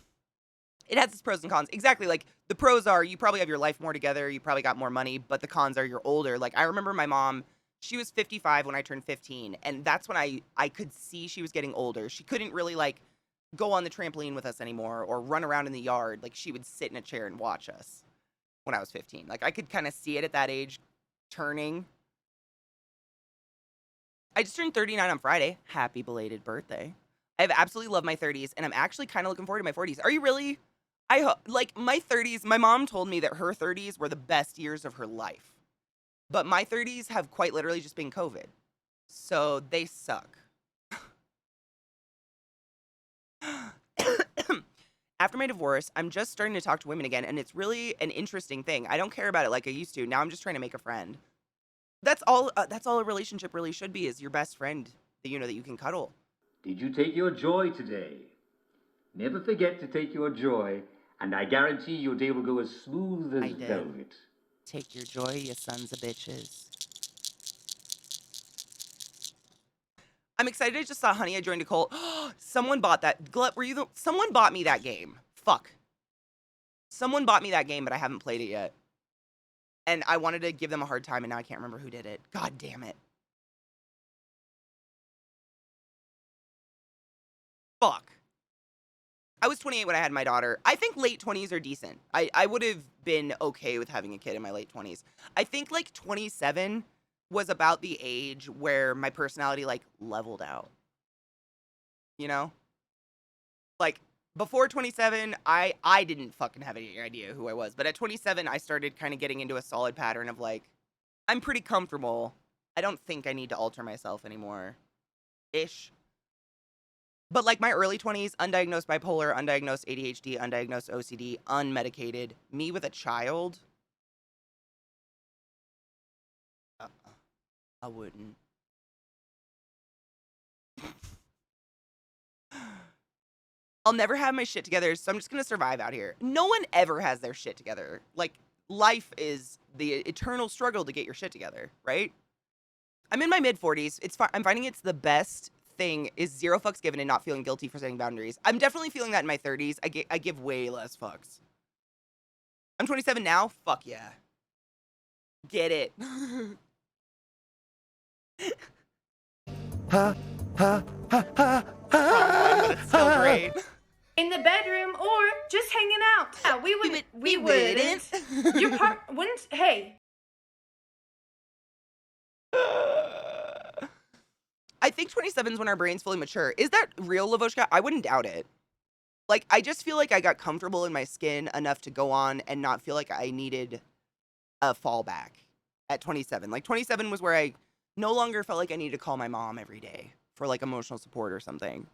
It has its pros and cons. Exactly. Like, the pros are you probably have your life more together, you probably got more money, but the cons are you're older. Like, I remember my mom, she was 55 when I turned 15, and that's when I could see she was getting older. She couldn't really like go on the trampoline with us anymore or run around in the yard. Like, she would sit in a chair and watch us when I was 15. Like, I could kind of see it at that age turning. I just turned 39 on Friday. Happy belated birthday. I've absolutely loved my 30s, and I'm actually kind of looking forward to my 40s. Are you really? Like, my 30s, my mom told me that her 30s were the best years of her life. But my 30s have quite literally just been COVID. So they suck. After my divorce, I'm just starting to talk to women again, and it's really an interesting thing. I don't care about it like I used to. Now I'm just trying to make a friend. That's all a relationship really should be, is your best friend that you know that you can cuddle. Did you take your joy today? Never forget to take your joy, and I guarantee your day will go as smooth I as did. velvet. Take your joy, you sons of bitches. I'm excited I just saw Honey, I Joined a Cult. Someone bought that. Glut, were you the... Someone bought me that game. Fuck. Someone bought me that game, but I haven't played it yet. And I wanted to give them a hard time, and now I can't remember who did it. God damn it. Fuck. I was 28 when I had my daughter. I think late 20s are decent. I would have been okay with having a kid in my late 20s. I think like 27 was about the age where my personality like leveled out. You know? Like before 27, I didn't fucking have any idea who I was. But at 27, I started kind of getting into a solid pattern of like, I'm pretty comfortable. I don't think I need to alter myself anymore. Ish. But like my early 20s, undiagnosed bipolar, undiagnosed ADHD, undiagnosed OCD, unmedicated, me with a child, I wouldn't. I'll never have my shit together, so I'm just gonna survive out here. No one ever has their shit together. Like, life is the eternal struggle to get your shit together, right? I'm in my mid 40s. I'm finding it's the best thing is zero fucks given and not feeling guilty for setting boundaries. I'm definitely feeling that in my 30s. I give way less fucks. I'm 27 now. Fuck yeah. Get it. Ha, ha, ha, ha, Wrong one, but it's still great. In the bedroom or just hanging out. Yeah, we wouldn't. Your part wouldn't. Hey. I think 27 is when our brain's fully mature. Is that real, Lavoshka? I wouldn't doubt it. Like, I just feel like I got comfortable in my skin enough to go on and not feel like I needed a fallback at 27. Like, 27 was where I no longer felt like I needed to call my mom every day for, like, emotional support or something.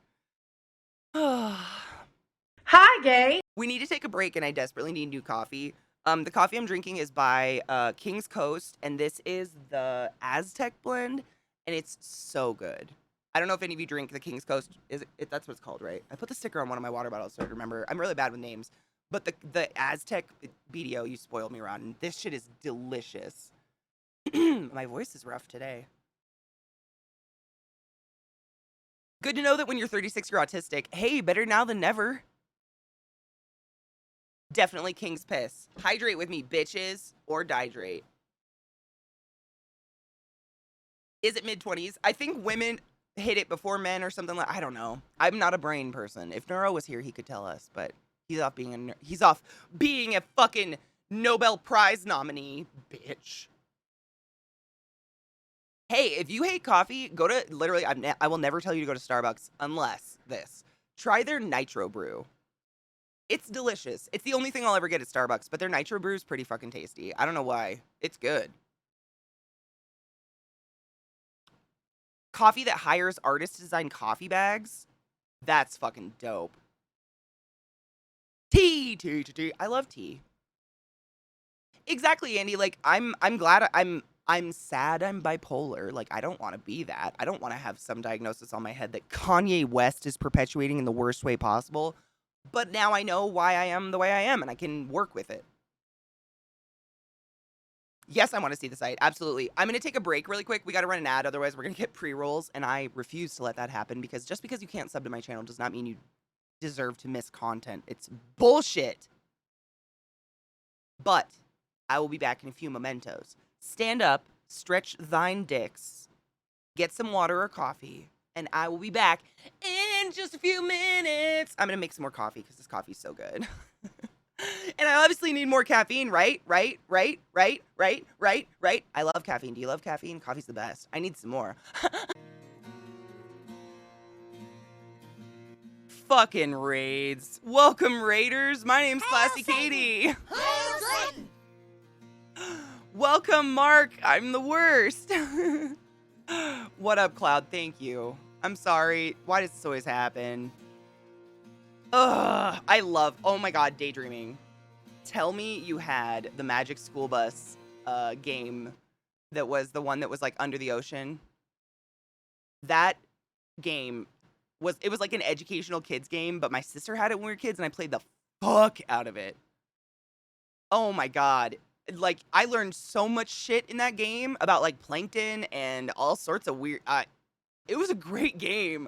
Hi, gay. We need to take a break, and I desperately need new coffee. The coffee I'm drinking is by King's Coast, and this is the Aztec blend, and it's so good. I don't know if any of you drink the King's Coast. That's what it's called, right? I put the sticker on one of my water bottles so I remember. I'm really bad with names. But the Aztec BDO, you spoiled me, Ron. This shit is delicious. My voice is rough today. Good to know that when you're 36, you're autistic. Hey, better now than never. Definitely King's Piss. Hydrate with me, bitches, or dihydrate. Is it mid-20s? I think women hit it before men or something like, I don't know. I'm not a brain person. If Neuro was here, he could tell us, but he's off being a fucking Nobel Prize nominee, bitch. Hey, if you hate coffee, go to, literally, I will never tell you to go to Starbucks unless this. Try their nitro brew. It's delicious. It's the only thing I'll ever get at Starbucks, but their nitro brew is pretty fucking tasty. I don't know why. It's good. Coffee that hires artists to design coffee bags. That's fucking dope. Tea. I love tea. Exactly, Andy. Like, I'm glad I'm sad I'm bipolar. Like, I don't want to be that. I don't want to have some diagnosis on my head that Kanye West is perpetuating in the worst way possible. But now I know why I am the way I am, and I can work with it. Yes, I want to see the site. Absolutely. I'm going to take a break really quick. We got to run an ad. Otherwise, we're going to get pre-rolls, and I refuse to let that happen because just because you can't sub to my channel does not mean you deserve to miss content. It's bullshit. But I will be back in a few mementos. Stand up, stretch thine dicks, get some water or coffee, and I will be back in just a few minutes. I'm going to make some more coffee because this coffee's so good. And I obviously need more caffeine, right? Right. I love caffeine. Do you love caffeine? Coffee's the best. I need some more. Fucking raids. Welcome, raiders. My name's ClassyKatie. Welcome, Mark. I'm the worst. What up, Cloud? Thank you. I'm sorry. Why does this always happen? Ugh. Oh my god, daydreaming. Tell me you had the Magic School Bus game that was the one that was like under the ocean. That game was like an educational kids game, but my sister had it when we were kids and I played the fuck out of it. Oh my god. Like, I learned so much shit in that game about like plankton and all sorts of weird it was a great game.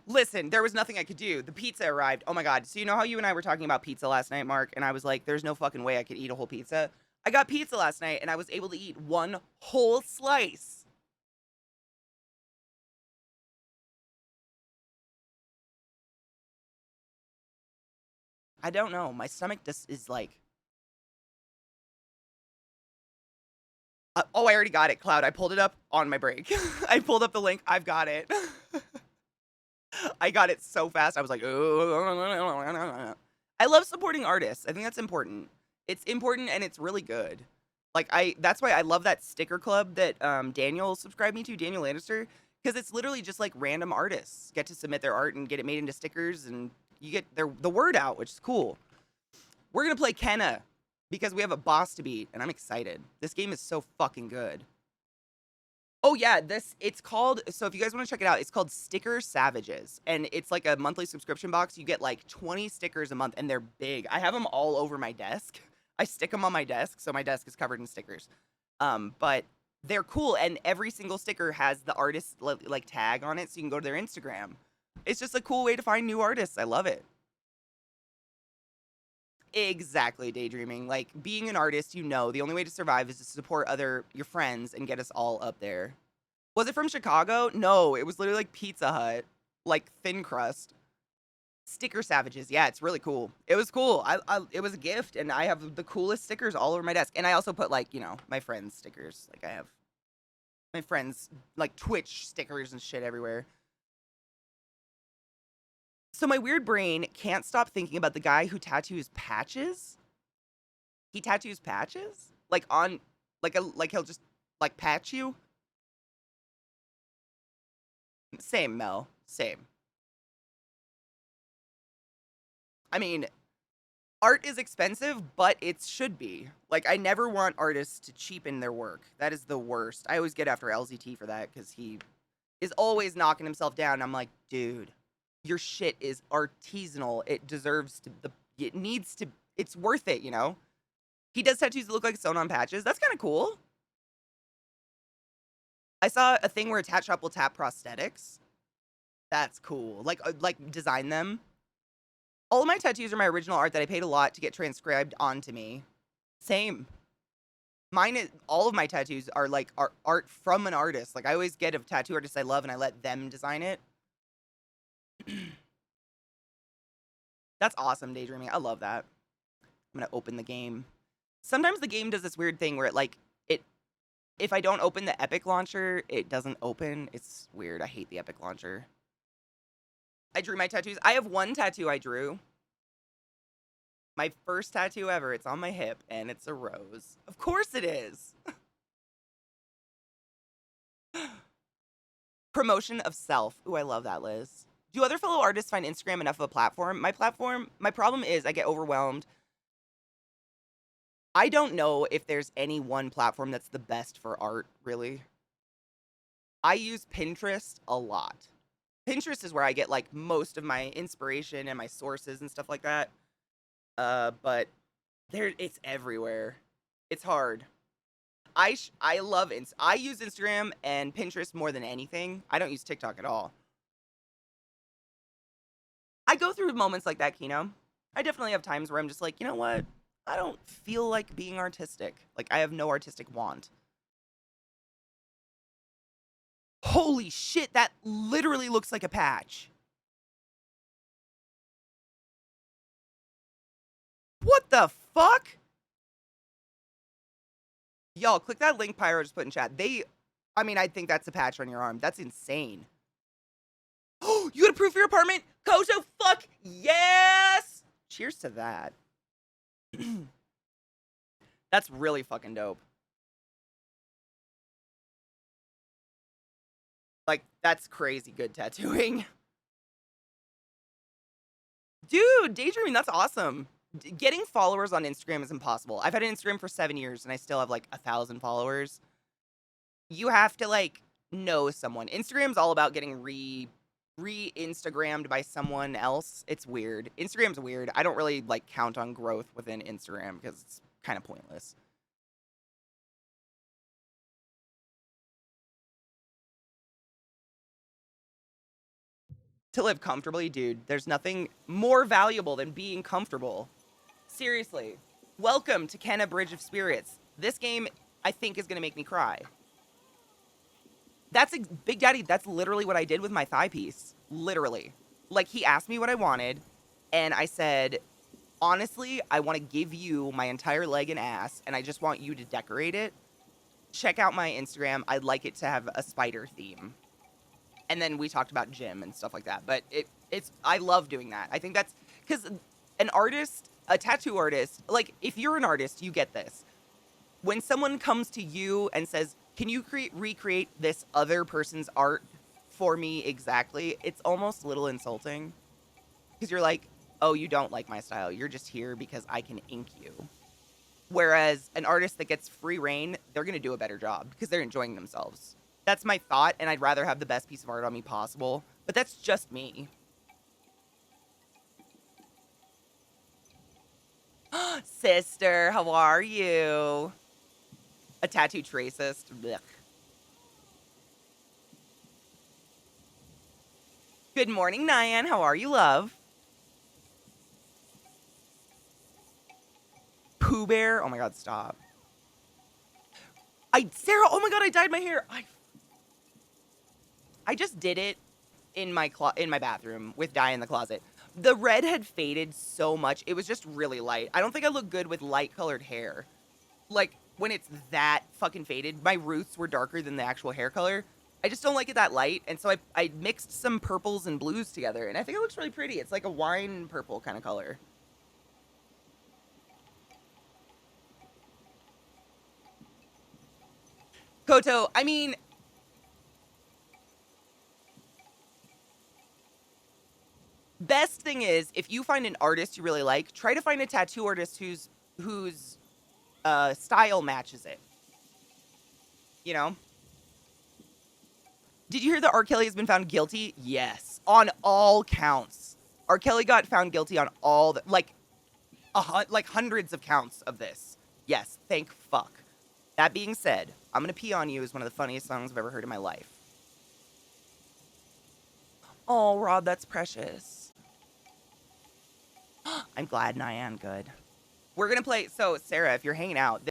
Listen, there was nothing I could do. The pizza arrived. Oh my god. So you know how you and I were talking about pizza last night, Mark? And I was like, there's no fucking way I could eat a whole pizza. I got pizza last night and I was able to eat one whole slice. I don't know. My stomach just is like... oh, I already got it, Cloud. I pulled it up on my break. I pulled up the link. I've got it. I got it so fast. I was like, I love supporting artists. I think that's important. It's important and it's really good. Like that's why I love that sticker club that Daniel subscribed me to, Daniel Lannister, because it's literally just like random artists get to submit their art and get it made into stickers, and you get the word out, which is cool. We're gonna play Kenna because we have a boss to beat, and I'm excited. This game is so fucking good. Oh yeah, it's called, so if you guys want to check it out, it's called Sticker Savages, and it's like a monthly subscription box. You get like 20 stickers a month, and they're big. I have them all over my desk. I stick them on my desk, so my desk is covered in stickers. But they're cool, and every single sticker has the artist like tag on it, so you can go to their Instagram. It's just a cool way to find new artists. I love it. Exactly, daydreaming. Like being an artist, you know, the only way to survive is to support your friends and get us all up there. Was it from Chicago? No, it was literally like Pizza Hut, like thin crust. Sticker Savages. Yeah, it's really cool. It was cool. It was a gift, and I have the coolest stickers all over my desk. And I also put like, you know, my friends' stickers. Like I have my friends like Twitch stickers and shit everywhere. So my weird brain can't stop thinking about the guy who tattoos patches. He tattoos patches? Like on like he'll just like patch you? Same, Mel. Same. I mean, art is expensive, but it should be. Like I never want artists to cheapen their work. That is the worst. I always get after LZT for that cuz he is always knocking himself down. I'm like, "Dude, your shit is artisanal. It deserves to it needs to it's worth it, you know?" He does tattoos that look like sewn on patches. That's kind of cool. I saw a thing where a tat shop will tap prosthetics. That's cool. Like design them. All of my tattoos are my original art that I paid a lot to get transcribed onto me. Same. All of my tattoos are like art from an artist. Like I always get a tattoo artist I love and I let them design it. That's awesome, daydreaming. I love that. I'm gonna open the game. Sometimes the game does this weird thing where if I don't open the Epic launcher, it doesn't open. It's weird. I hate the Epic launcher. I drew my tattoos. I have one tattoo I drew. My first tattoo ever. It's on my hip, and it's a rose. Of course it is. Promotion of self. Ooh, I love that, Liz. Do other fellow artists find Instagram enough of a platform? My problem is I get overwhelmed. I don't know if there's any one platform that's the best for art, really. I use Pinterest a lot. Pinterest is where I get like most of my inspiration and my sources and stuff like that. But it's everywhere. It's hard. I love I use Instagram and Pinterest more than anything. I don't use TikTok at all. I go through moments like that, Kino. I definitely have times where I'm just like, you know what? I don't feel like being artistic. Like I have no artistic want. Holy shit, that literally looks like a patch. What the fuck? Y'all, click that link Pyro just put in chat. I think that's a patch on your arm. That's insane. Oh, you got a proof for your apartment? Koto, fuck yes! Cheers to that. That's really fucking dope. Like, that's crazy good tattooing. Dude, daydreaming, that's awesome. Getting followers on Instagram is impossible. I've had an Instagram for 7 years and I still have like 1,000 followers. You have to like know someone. Instagram's all about getting re-Instagrammed by someone else. It's weird. Instagram's weird. I don't really like count on growth within Instagram because it's kind of pointless. To live comfortably, dude, there's nothing more valuable than being comfortable. Seriously. Welcome to Kenna Bridge of Spirits. This game, I think, is going to make me cry. Big Daddy, that's literally what I did with my thigh piece. Literally. Like, he asked me what I wanted, and I said, honestly, I want to give you my entire leg and ass, and I just want you to decorate it. Check out my Instagram. I'd like it to have a spider theme. And then we talked about gym and stuff like that. But I love doing that. I think that's because an artist, a tattoo artist, like if you're an artist, you get this. When someone comes to you and says, can you recreate this other person's art for me exactly? It's almost a little insulting because you're like, oh, you don't like my style. You're just here because I can ink you. Whereas an artist that gets free reign, they're going to do a better job because they're enjoying themselves. That's my thought, and I'd rather have the best piece of art on me possible. But that's just me. Sister, how are you? A tattoo tracist. Blech. Good morning, Nyan. How are you, love? Pooh Bear. Oh my God, stop. Sarah, oh my God, I dyed my hair. I just did it in my bathroom with dye in the closet. The red had faded so much. It was just really light. I don't think I look good with light colored hair. Like when it's that fucking faded, my roots were darker than the actual hair color. I just don't like it that light. And so I mixed some purples and blues together. And I think it looks really pretty. It's like a wine purple kind of color. Koto, I mean, best thing is if you find an artist you really like, try to find a tattoo artist whose style matches it. You know? Did you hear that R. Kelly has been found guilty? Yes. On all counts. R. Kelly got found guilty on all the, like hundreds of counts of this. Yes, thank fuck. That being said, I'm Gonna Pee on You is one of the funniest songs I've ever heard in my life. Oh, Rod, that's precious. I'm glad Nyan good. We're gonna play, so Sarah, if you're hanging out,